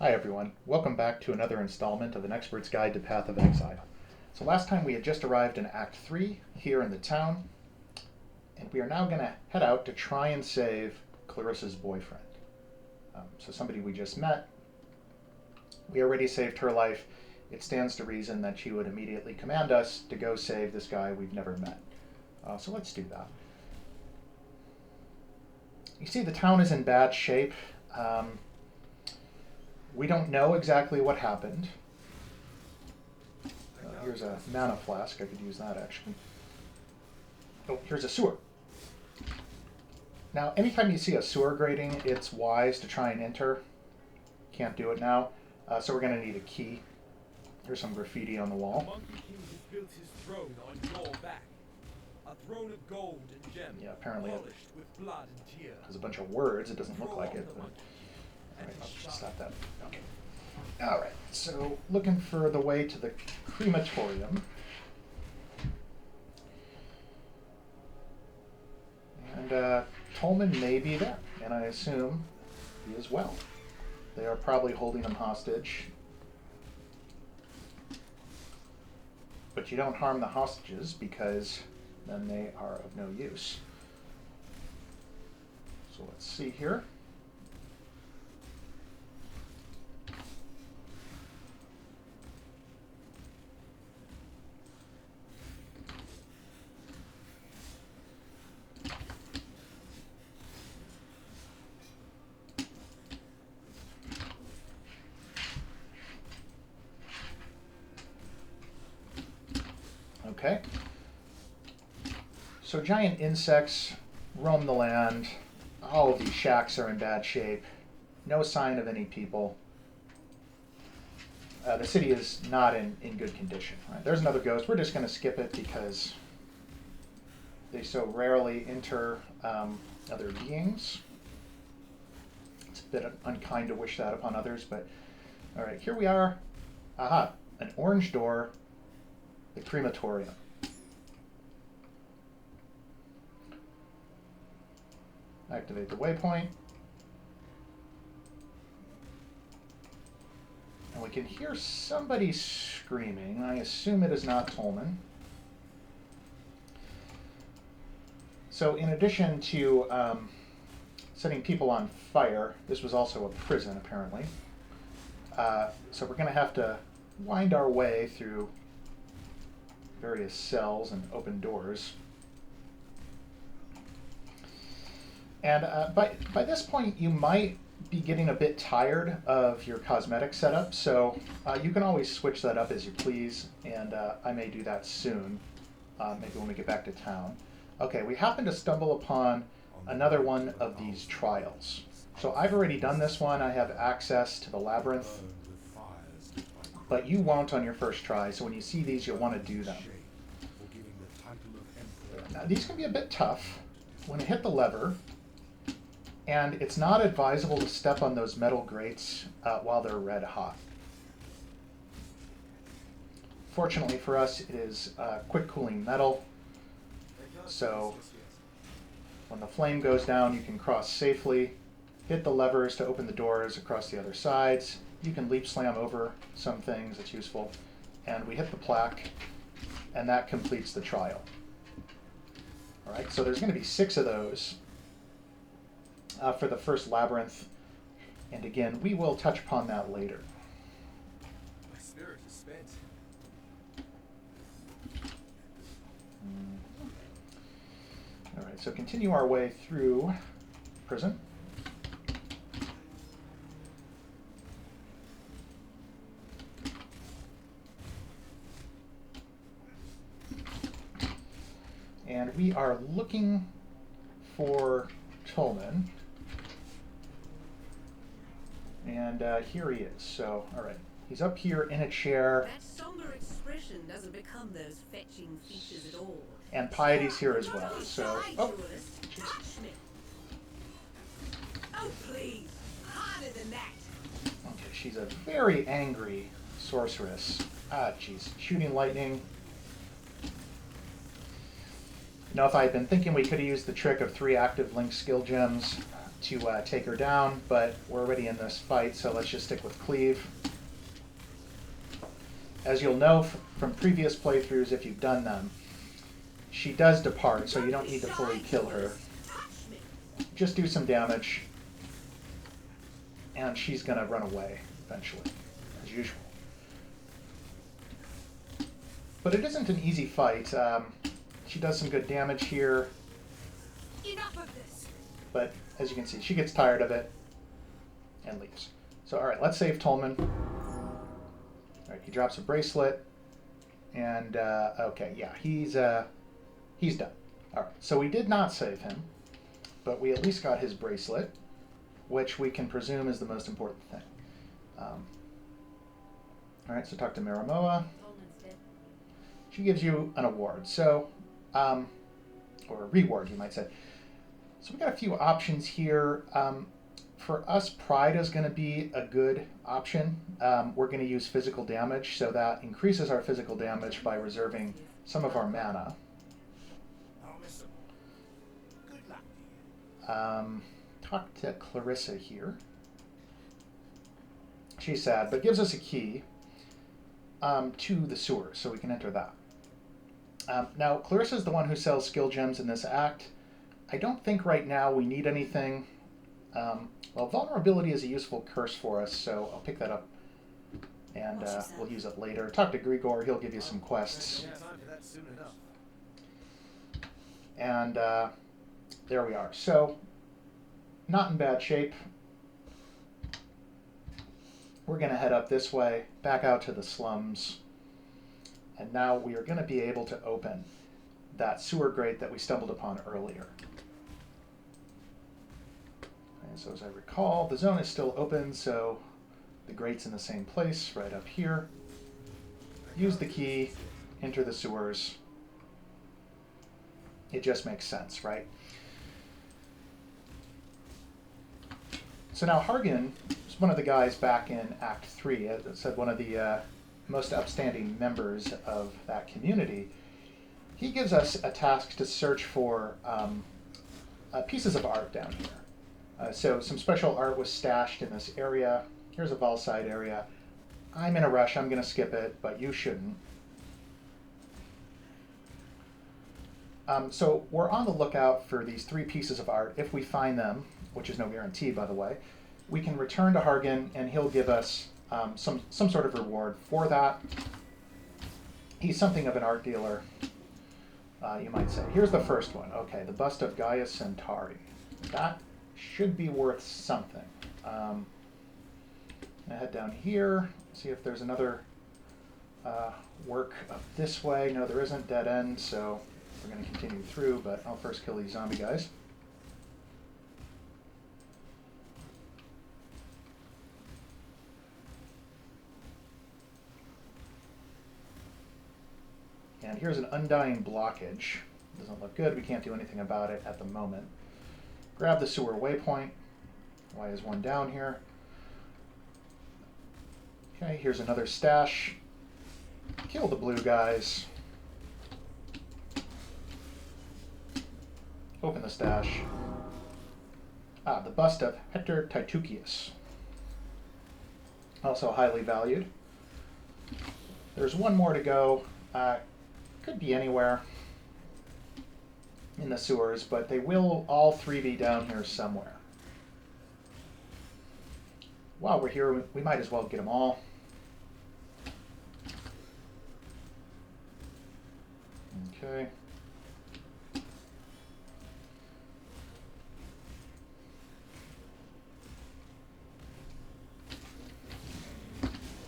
Hi everyone, welcome back to another installment of An Expert's Guide to Path of Exile. So last time we had just arrived in Act 3 here in the town, and we are now going to head out to try and save Clarissa's boyfriend. So somebody we just met, we already saved her life. It stands to reason that she would immediately command us to go save this guy we've never met. So let's do that. You see the town is in bad shape. We don't know exactly what happened. Here's a mana flask. I could use that, actually. Oh, here's a sewer. Now, anytime you see a sewer grating, it's wise to try and enter. Can't do it now. So we're going to need a key. Here's some graffiti on the wall. The Monkey King has built his throne on your back. A throne of gold and gems, Yeah, apparently polished with blood and tears. There's a bunch of words. It doesn't look like it. But... All right, I'll just stop that. Okay. All right, so looking for the way to the crematorium. And Tolman may be there, and I assume he is well. They are probably holding him hostage. But you don't harm the hostages because then they are of no use. So let's see here. Okay. So giant insects roam the land. All of these shacks are in bad shape. No sign of any people. The city is not in good condition. Right? There's another ghost. We're just going to skip it because they so rarely enter other beings. It's a bit unkind to wish that upon others, but all right, here we are. Aha, an orange door. The crematorium. Activate the waypoint. And we can hear somebody screaming. I assume it is not Tolman. So in addition to setting people on fire, this was also a prison, apparently. So we're going to have to wind our way through various cells and open doors. And by this point, you might be getting a bit tired of your cosmetic setup, so you can always switch that up as you please, and I may do that soon, maybe when we get back to town. Okay, we happen to stumble upon another one of these trials. So I've already done this one. I have access to the labyrinth, but you won't on your first try, so when you see these, you'll want to do them. Now, these can be a bit tough. When you hit the lever, and it's not advisable to step on those metal grates while they're red hot. Fortunately for us, it is quick cooling metal, so when the flame goes down, you can cross safely, hit the levers to open the doors across the other sides. You can leap slam over some things, it's useful. And we hit the plaque, and that completes the trial. All right, so there's going to be 6 of those for the first labyrinth. And again, we will touch upon that later. My spirit is spent. All right, so continue our way through prison. And we are looking for Tolman. And here he is. So, all right. He's up here in a chair. That somber expression doesn't become those fetching features at all. And Piety's here as well. So, oh, Touch me. Oh, please. Harder than that. okay, she's a very angry sorceress. Ah, jeez. Shooting lightning. You know, if I had been thinking we could have used the trick of 3 active link skill gems to take her down, but we're already in this fight, so let's just stick with cleave. As you'll know from previous playthroughs, if you've done them, she does depart, so you don't need to fully kill her. Just do some damage, and she's going to run away eventually, as usual. But it isn't an easy fight. She does some good damage here. Enough of this. But as you can see, she gets tired of it and leaves. So, all right, let's save Tolman. All right, he drops a bracelet, and okay, yeah, he's done. All right, so we did not save him, but we at least got his bracelet, which we can presume is the most important thing. All right, so talk to Maramoa. She gives you an award, so or a reward, you might say. So we got a few options here. For us, Pride is going to be a good option. We're going to use physical damage, so that increases our physical damage by reserving some of our mana. Talk to Clarissa here. She's sad, but gives us a key to the sewers, so we can enter that. Now, Clarissa is the one who sells skill gems in this act. I don't think right now we need anything. Well, vulnerability is a useful curse for us, so I'll pick that up, and we'll use it later. Talk to Grigor, he'll give you some quests. And there we are. So, not in bad shape. We're going to head up this way, back out to the slums, and now we are going to be able to open that sewer grate that we stumbled upon earlier. And so as I recall, the zone is still open, so the grate's in the same place, right up here. Use the key, enter the sewers. It just makes sense, right? So now Hargan is one of the guys back in Act 3, as I said, one of the most upstanding members of that community. He gives us a task to search for pieces of art down here. So some special art was stashed in this area. Here's a Valside area. I'm in a rush, I'm going to skip it, but you shouldn't. So we're on the lookout for these 3 pieces of art. If we find them, which is no guarantee, by the way, we can return to Hargan, and he'll give us some sort of reward for that. He's something of an art dealer, you might say. Here's the first one. Okay, the bust of Gaia Centauri. That should be worth something. I head down here, see if there's another work up this way. No, there isn't. Dead end, so we're going to continue through, but I'll first kill these zombie guys. And here's an undying blockage. Doesn't look good. We can't do anything about it at the moment. Grab the sewer waypoint. Why is one down here? Okay, here's another stash. Kill the blue guys. Open the stash. Ah, the bust of Hector Titucius. Also highly valued. There's one more to go. Could be anywhere in the sewers, but they will all 3 be down here somewhere. While we're here, we might as well get them all. Okay. It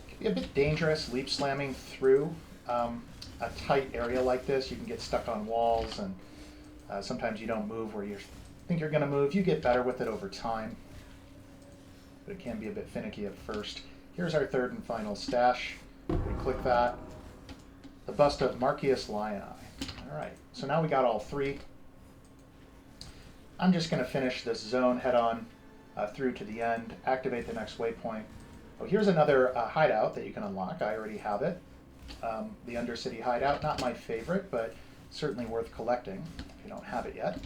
can be a bit dangerous leap slamming through a tight area like this. You can get stuck on walls, and sometimes you don't move where you think you're going to move. You get better with it over time, but it can be a bit finicky at first. Here's our 3rd and final stash. We click that. The bust of Marcius Lioni. All right, so now we got all 3. I'm just going to finish this zone head on through to the end, activate the next waypoint. Oh, here's another hideout that you can unlock. I already have it. The Undercity hideout, not my favorite, but certainly worth collecting if you don't have it yet.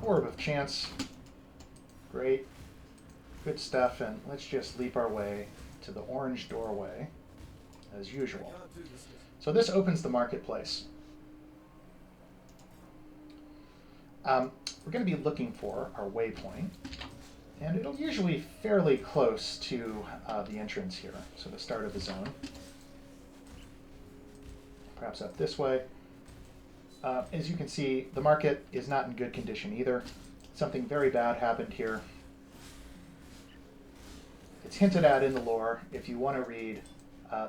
Orb of Chance. Great. Good stuff, and let's just leap our way to the orange doorway, as usual. So this opens the marketplace. We're going to be looking for our waypoint, and it'll usually be fairly close to the entrance here, so the start of the zone. Perhaps up this way. As you can see, the market is not in good condition either. Something very bad happened here. It's hinted at in the lore. If you want to read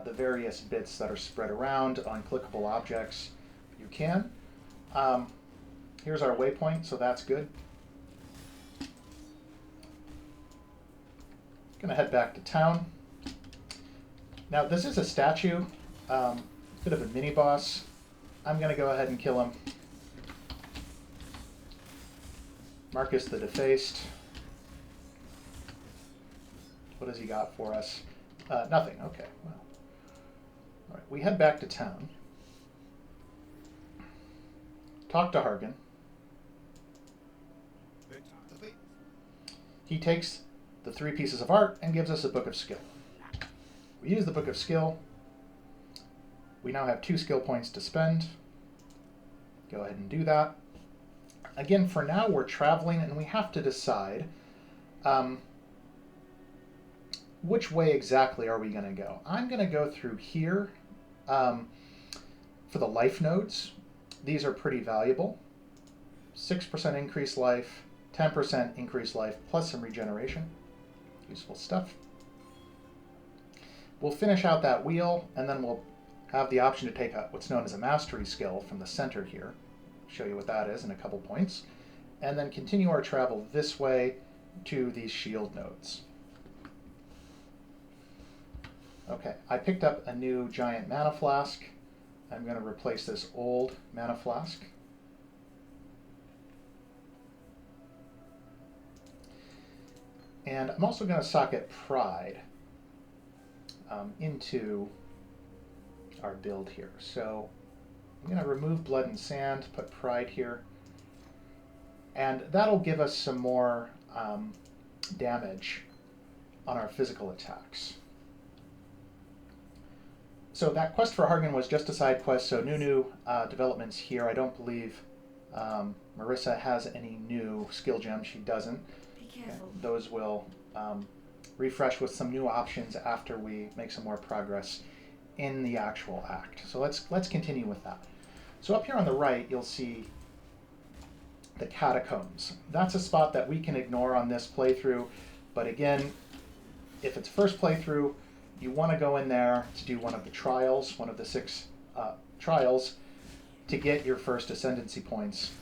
the various bits that are spread around on clickable objects, you can. Here's our waypoint, so that's good. Gonna head back to town. Now this is a statue, bit of a mini boss. I'm gonna go ahead and kill him. Marcus the Defaced. What has he got for us? Nothing. Okay. Well. All right. We head back to town. Talk to Hargan. He takes the 3 pieces of art and gives us a book of skill. We use the book of skill. We now have 2 skill points to spend. Go ahead and do that. Again, for now, we're traveling, and we have to decide which way exactly are we going to go. I'm going to go through here for the life nodes. These are pretty valuable. 6% increased life, 10% increased life, plus some regeneration. Useful stuff. We'll finish out that wheel, and then we'll have the option to take what's known as a mastery skill from the center here. Show you what that is in a couple points. And then continue our travel this way to these shield nodes. Okay, I picked up a new giant mana flask. I'm going to replace this old mana flask. And I'm also going to socket Pride into our build here. So I'm going to remove Blood and Sand, put Pride here, and that'll give us some more damage on our physical attacks. So that quest for Hargan was just a side quest, so new developments here. I don't believe Marissa has any new skill gems. She doesn't. Be careful. Those will refresh with some new options after we make some more progress in the actual act. So let's continue with that. So up here on the right, you'll see the catacombs. That's a spot that we can ignore on this playthrough, but again, if it's first playthrough, you want to go in there to do one of the trials, one of the 6 trials, to get your first ascendancy points,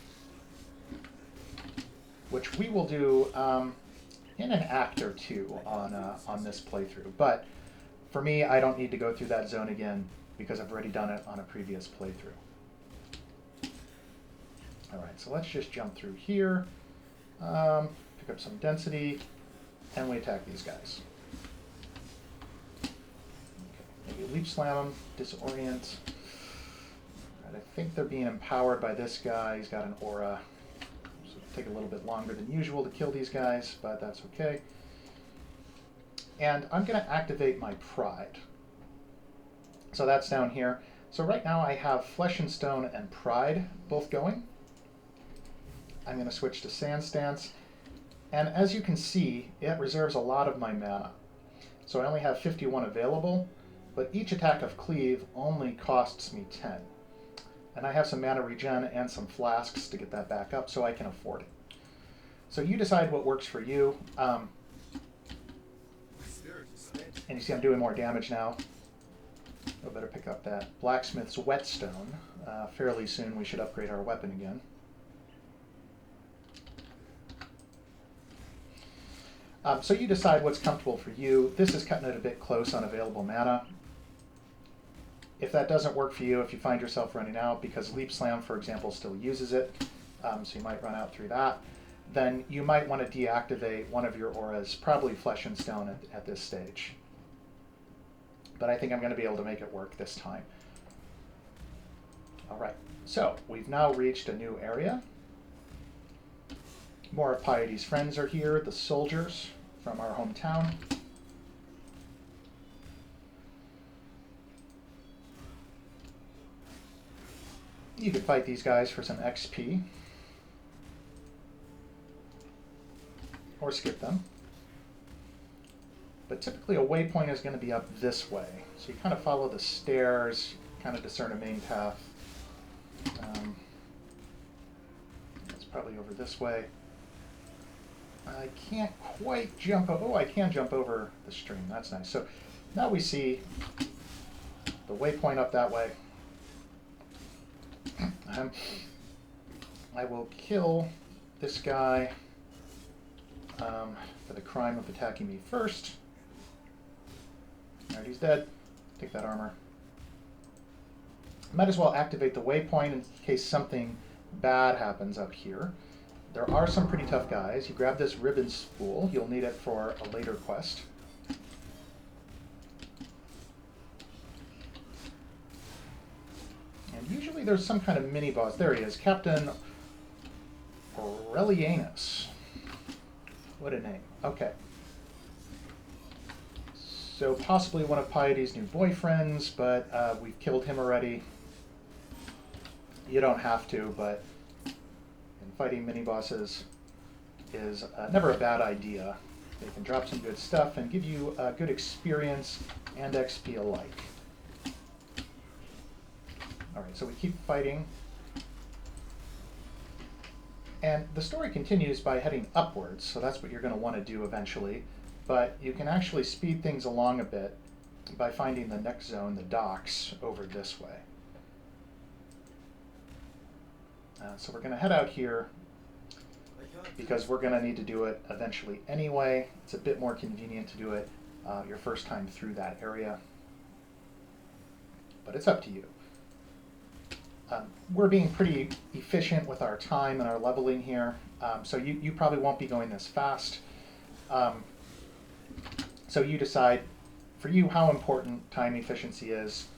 which we will do in an act or 2 on this playthrough. But for me, I don't need to go through that zone again because I've already done it on a previous playthrough. All right, so let's just jump through here, pick up some density, and we attack these guys. Okay, maybe leap slam them, disorient. All right, I think they're being empowered by this guy. He's got an aura. So it'll take a little bit longer than usual to kill these guys, but that's okay. And I'm going to activate my Pride. So that's down here. So right now I have Flesh and Stone and Pride both going. I'm going to switch to Sand Stance. And as you can see, it reserves a lot of my mana. So I only have 51 available, but each attack of Cleave only costs me 10. And I have some mana regen and some flasks to get that back up, so I can afford it. So you decide what works for you. And you see I'm doing more damage now. I better pick up that Blacksmith's Whetstone. Fairly soon we should upgrade our weapon again. So you decide what's comfortable for you. This is cutting it a bit close on available mana. If that doesn't work for you, if you find yourself running out, because Leap Slam, for example, still uses it, so you might run out through that, then you might want to deactivate one of your auras, probably Flesh and Stone at this stage. But I think I'm going to be able to make it work this time. All right, so we've now reached a new area. More of Piety's friends are here, the soldiers from our hometown. You could fight these guys for some XP. Or skip them. But typically a waypoint is going to be up this way. So you kind of follow the stairs, kind of discern a main path. It's probably over this way. I can't quite jump over. Oh, I can jump over the stream. That's nice. So now we see the waypoint up that way. I will kill this guy for the crime of attacking me first. Alright, he's dead. Take that armor. Might as well activate the waypoint in case something bad happens up here. There are some pretty tough guys. You grab this ribbon spool. You'll need it for a later quest. And usually there's some kind of mini-boss. There he is, Captain Aurelianus. What a name. Okay. So possibly one of Piety's new boyfriends, but we've killed him already. You don't have to, but fighting mini-bosses is never a bad idea. They can drop some good stuff and give you good experience and XP alike. Alright, so we keep fighting. And the story continues by heading upwards, so that's what you're going to want to do eventually. But you can actually speed things along a bit by finding the next zone, the docks, over this way. So we're going to head out here because we're going to need to do it eventually anyway. It's a bit more convenient to do it your first time through that area. But it's up to you. We're being pretty efficient with our time and our leveling here, so you probably won't be going this fast. So you decide, for you, how important time efficiency is.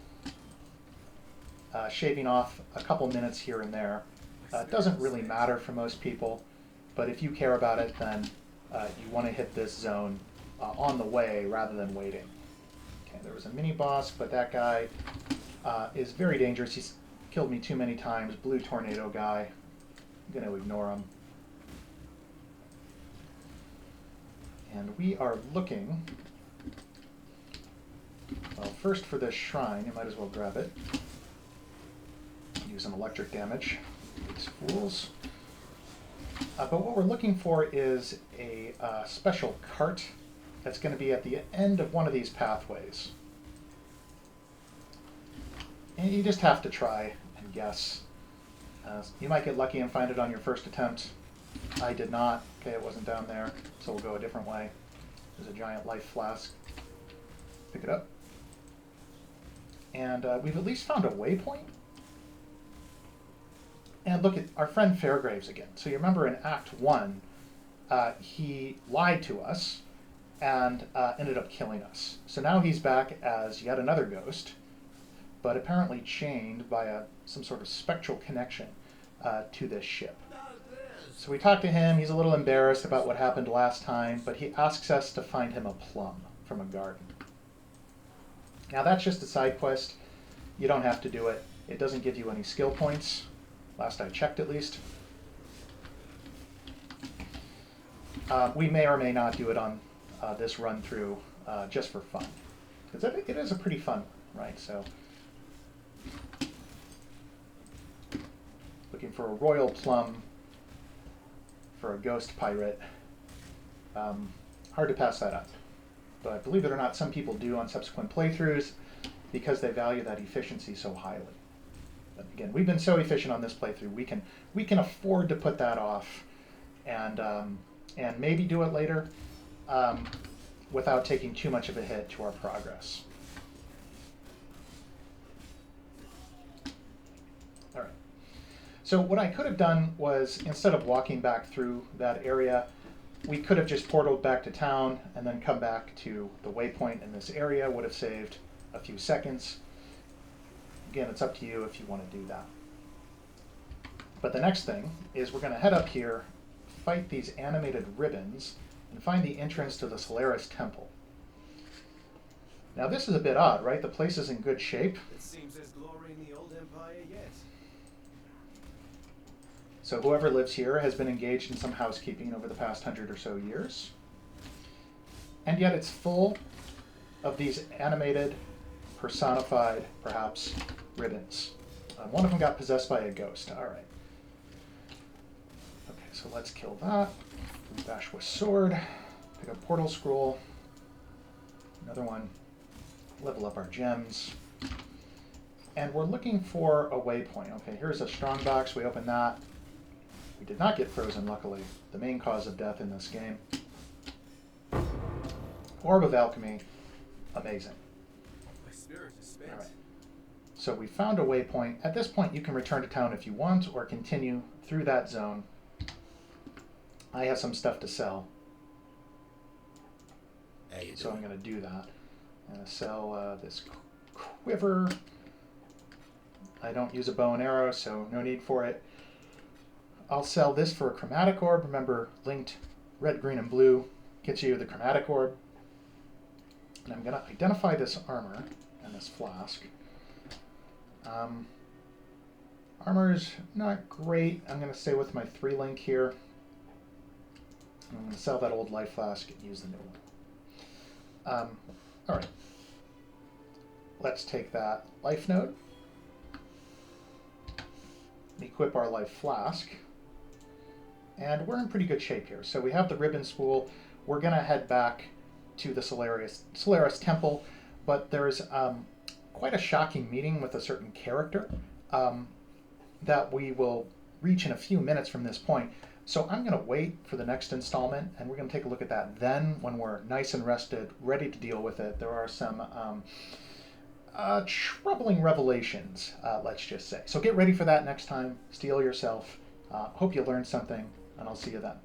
Shaving off a couple minutes here and there doesn't really matter for most people, but if you care about it, then you want to hit this zone on the way rather than waiting. Okay, there was a mini-boss, but that guy is very dangerous. He's killed me too many times. Blue tornado guy. I'm going to ignore him. And we are looking, well, first for this shrine. You might as well grab it. Use some electric damage. These fools. But what we're looking for is a special cart that's going to be at the end of one of these pathways. And you just have to try and guess. You might get lucky and find it on your first attempt. I did not. Okay, it wasn't down there, so we'll go a different way. There's a giant life flask. Pick it up. And we've at least found a waypoint. And look at our friend Fairgraves again. So you remember in Act 1, he lied to us and ended up killing us. So now he's back as yet another ghost, but apparently chained by some sort of spectral connection to this ship. So we talked to him. He's a little embarrassed about what happened last time, but he asks us to find him a plum from a garden. Now that's just a side quest. You don't have to do it. It doesn't give you any skill points. Last I checked, at least. We may or may not do it on this run through just for fun, because it is a pretty fun one, right? So, looking for a royal plum for a ghost pirate. Hard to pass that up. But believe it or not, some people do on subsequent playthroughs because they value that efficiency so highly. But again, we've been so efficient on this playthrough, we can afford to put that off and maybe do it later without taking too much of a hit to our progress. All right. So what I could have done was, instead of walking back through that area, we could have just portaled back to town and then come back to the waypoint in this area. Would have saved a few seconds. Again, it's up to you if you want to do that. But the next thing is we're going to head up here, fight these animated ribbons and find the entrance to the Solaris Temple. Now this is a bit odd, right? The place is in good shape. It seems there's glory in the old empire yet. So whoever lives here has been engaged in some housekeeping over the past 100 or so years. And yet it's full of these animated, personified, perhaps, ribbons. One of them got possessed by a ghost. All right. Okay, so let's kill that. Bash with sword. Pick up portal scroll. Another one. Level up our gems. And we're looking for a waypoint. Okay, here's a strong box. We open that. We did not get frozen, luckily. The main cause of death in this game. Orb of Alchemy. Amazing. My spirit is spent. All right. So we found a waypoint. At this point, you can return to town if you want, or continue through that zone. I have some stuff to sell, so I'm going to do that. I'm going to sell this quiver. I don't use a bow and arrow, so no need for it. I'll sell this for a chromatic orb. Remember, linked red, green, and blue gets you the chromatic orb. And I'm going to identify this armor and this flask. Armor's not great. I'm going to stay with my 3-link here. I'm going to sell that old life flask and use the new one. All right. Let's take that life node. Equip our life flask. And we're in pretty good shape here. So we have the ribbon spool. We're going to head back to the Solaris Temple, but there's quite a shocking meeting with a certain character that we will reach in a few minutes from this point. So I'm going to wait for the next installment, and we're going to take a look at that then when we're nice and rested, ready to deal with it. There are some troubling revelations, let's just say. So get ready for that next time. Steel yourself. Hope you learned something, and I'll see you then.